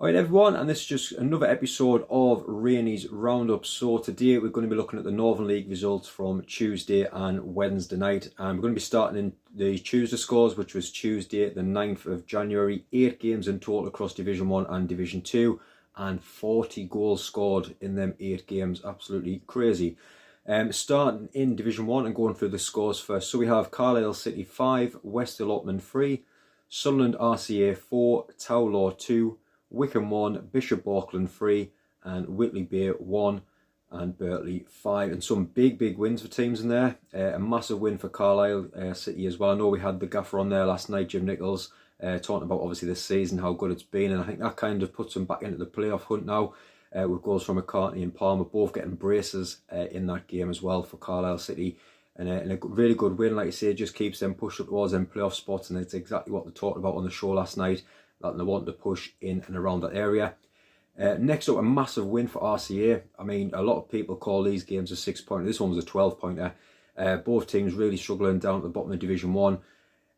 Alright everyone, and this is just another episode of Rainey's Roundup. So today we're going to be looking at the Northern League results from Tuesday and Wednesday night. And we're going to be starting in the Tuesday scores, which was Tuesday the 9th of January. 8 games in total across Division 1 and Division 2 and 40 goals scored in them 8 games. Absolutely crazy. Starting in Division 1 and going through the scores first. So we have Carlisle City 5, West Allotment 3, Sunderland RCA 4, Towlaw 2, Wickham 1, Bishop Auckland 3, and Whitley Bay 1, and Birtley 5. And some big wins for teams in there. A massive win for Carlisle City as well. I know we had the gaffer on there last night, Jim Nichols, talking about obviously this season, how good it's been. And I think that kind of puts them back into the playoff hunt now, with goals from McCartney and Palmer both getting braces in that game as well for Carlisle City. And a really good win, like I say, just keeps them pushed up towards them playoff spots. And it's exactly what they talked about on the show last night, that they want to push in and around that area. Next up, a massive win for RCA. I mean, a lot of people call these games a 6-pointer. This one was a 12-pointer. Both teams really struggling down at the bottom of Division 1.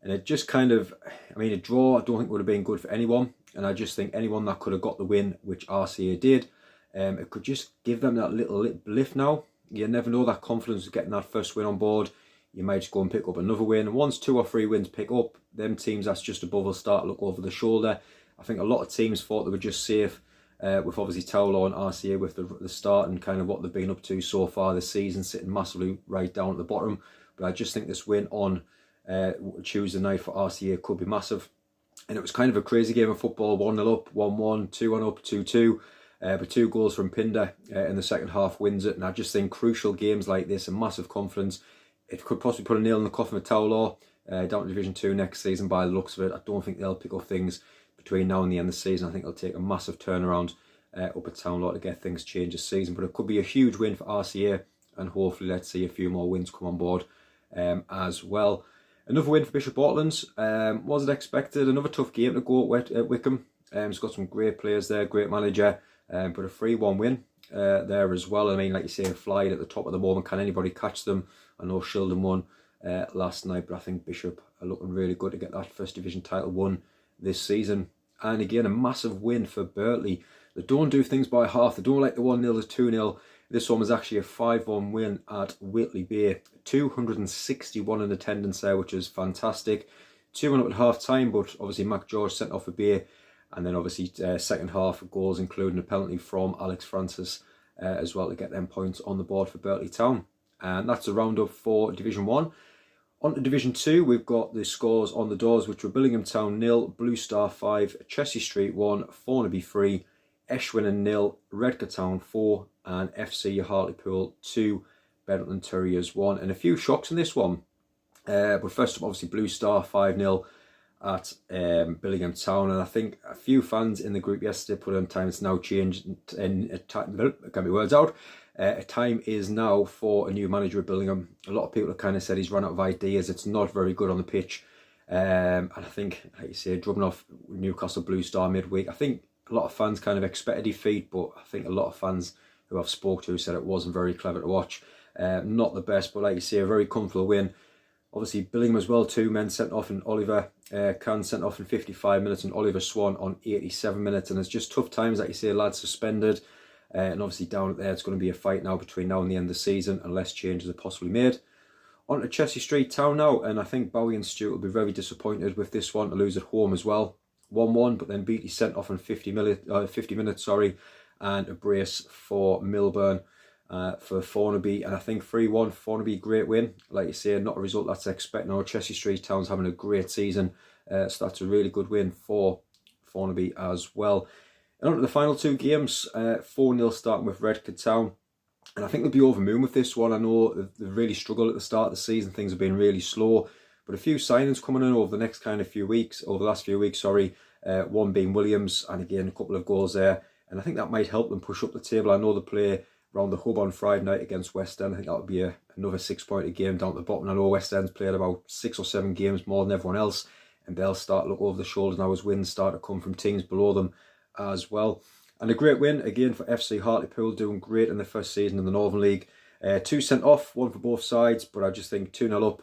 And it just kind of, I mean, a draw I don't think would have been good for anyone. And I just think anyone that could have got the win, which RCA did, it could just give them that little lift now. You never know, that confidence of getting that first win on board. You might just go and pick up another win. And once 2 or 3 wins pick up, them teams that's just above will start to look over the shoulder. I think a lot of teams thought they were just safe with obviously Towlaw and RCA with the start and kind of what they've been up to so far this season, sitting massively right down at the bottom. But I just think this win on Tuesday night for RCA could be massive. And it was kind of a crazy game of football, 1-0 up, 1-1, 2-1 up, 2-2. But 2 goals from Pinder in the second half wins it. And I just think crucial games like this, a massive confidence. It could possibly put a nail in the coffin of Towlaw down to Division 2 next season by the looks of it. I don't think they'll pick up things between now and the end of the season. I think it'll take a massive turnaround up at Towlaw to get things changed this season. But it could be a huge win for RCA, and hopefully let's see a few more wins come on board as well. Another win for Bishop Auckland. Wasn't expected. Another tough game to go at Wickham. It's got some great players there, great manager, but a 3-1 win there as well. I mean, like you say, flying at the top of the moment. Can anybody catch them? I know Shildon won last night, but I think Bishop are looking really good to get that First Division title won this season. And again, a massive win for Birtley. They don't do things by half. They don't like the 1-0 to 2-0. This one was actually a 5-1 win at Whitley Bay. 261 in attendance there, which is fantastic. 2-1 up at half time, but obviously Mac George sent off a Bay. And then obviously second half goals, including a penalty from Alex Francis as well to get them points on the board for Birtley Town. And that's a roundup for Division 1. On to Division 2, we've got the scores on the doors, which were Billingham Town 0, Blue Star 5, Chelsea Street 1, Thornaby 3, Eschwinnon 0, Redcar Town 4, and FC Hartlepool 2, Bedlington Terriers 1. And a few shocks in this one. But first up, obviously Blue Star 5-0 at Billingham Town. And I think a few fans in the group yesterday put on time. It's now changed, and I can't get my words out. Time is now for a new manager at Billingham. A lot of people have kind of said he's run out of ideas. It's not very good on the pitch. And I think, like you say, drubbing off Newcastle Blue Star midweek. I think a lot of fans kind of expected defeat, but I think a lot of fans who I've spoke to said it wasn't very clever to watch. Not the best, but like you say, a very comfortable win. Obviously, Billingham as well, 2 men sent off, and Oliver Khan sent off in 55 minutes, and Oliver Swan on 87 minutes. And it's just tough times, like you say, lads suspended. And obviously down there, it's going to be a fight now between now and the end of the season, unless changes are possibly made. On to Chelsea Street Town now, and I think Bowie and Stewart will be very disappointed with this one to lose at home as well. 1-1, but then Beatty sent off in 50 minutes, and a brace for Milburn for Thornaby. And I think 3-1 Thornaby, great win. Like you say, not a result that's expected. Now Chelsea Street Town's having a great season, so that's a really good win for Thornaby as well. And on to the final 2 games, 4-0 starting with Redcar Town. And I think they'll be over moon with this one. I know they've really struggled at the start of the season. Things have been really slow. But a few signings coming in over the next kind of few weeks, over the last few weeks, sorry. One being Williams, and again, a couple of goals there. And I think that might help them push up the table. I know they play around the hub on Friday night against West End. I think that'll be another 6-pointer game down at the bottom. I know West End's played about 6 or 7 games more than everyone else. And they'll start to look over the shoulders now as wins start to come from teams below them as well. And a great win again for FC Hartlepool, doing great in the first season in the Northern League. 2 sent off, 1 for both sides, but I just think 2-0 up.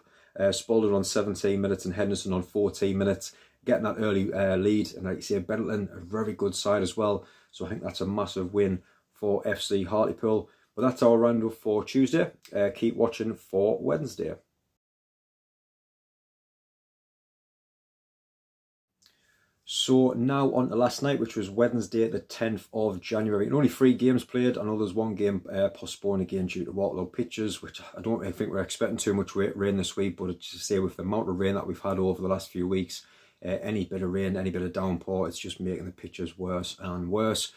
Spalding on 17 minutes and Henderson on 14 minutes getting that early lead. And like you say, Benetton, a very good side as well. So I think that's a massive win for FC Hartlepool. But that's our roundup for Tuesday. Keep watching for Wednesday. So now on to last night, which was Wednesday, the 10th of January. And only 3 games played. I know there's one game postponed again due to waterlogged pitches, which I don't really think we're expecting too much rain this week. But to say with the amount of rain that we've had over the last few weeks, any bit of rain, any bit of downpour, it's just making the pitches worse and worse.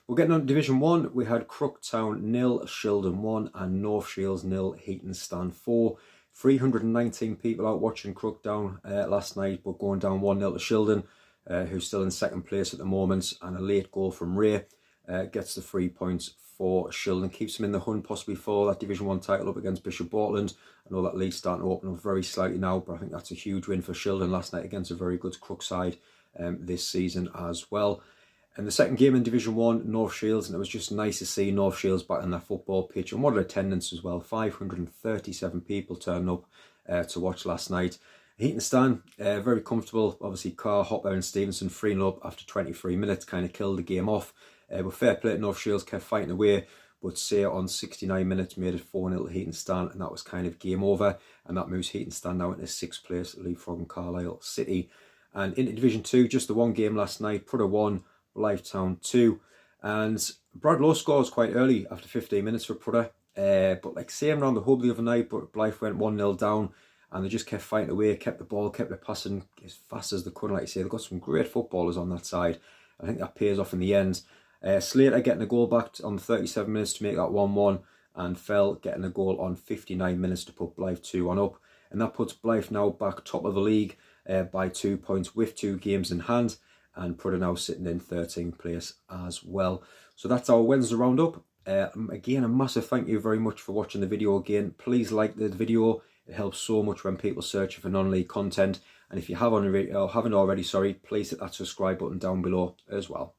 We're getting on to Division 1. We had Crooktown 0, Shildon 1, and North Shields 0, Heaton Stand 4. 319 people out watching Crooktown last night, but going down 1-0 to Shildon, who's still in second place at the moment, and a late goal from Ray gets the 3 points for Shildon, keeps them in the hunt possibly for that Division 1 title up against Bishop Bortland. I know that league's starting to open up very slightly now, but I think that's a huge win for Shildon last night against a very good Crook side this season as well. And the second game in Division 1, North Shields, and it was just nice to see North Shields back on their football pitch, and what an attendance as well. 537 people turned up to watch last night. Heaton Stand, very comfortable. Obviously, Carr, Hopper and Stevenson 3-0 up after 23 minutes, kind of killed the game off. But fair play to North Shields, kept fighting away, but Say on 69 minutes made it 4-0 to Heaton Stand, and that was kind of game over. And that moves Heaton Stand now into 6th place, leapfrogging Carlisle City. And into Division 2, just the one game last night, Prudhoe 1, Blythetown 2. And Bradlow scores quite early after 15 minutes for Prudhoe. But like same around the hub the other night, but Blyth went 1-0 down. And they just kept fighting away, kept the ball, kept it passing as fast as they could. Like you say, they've got some great footballers on that side. I think that pays off in the end. Slater getting a goal back on 37 minutes to make that 1-1. And Fell getting a goal on 59 minutes to put Blyth 2-1 up. And that puts Blyth now back top of the league by 2 points with 2 games in hand. And Prudhoe now sitting in 13th place as well. So that's our Wednesday roundup. Again, a massive thank you very much for watching the video again. Please like the video. It helps so much when people search for non-league content. And if you haven't already, please hit that subscribe button down below as well.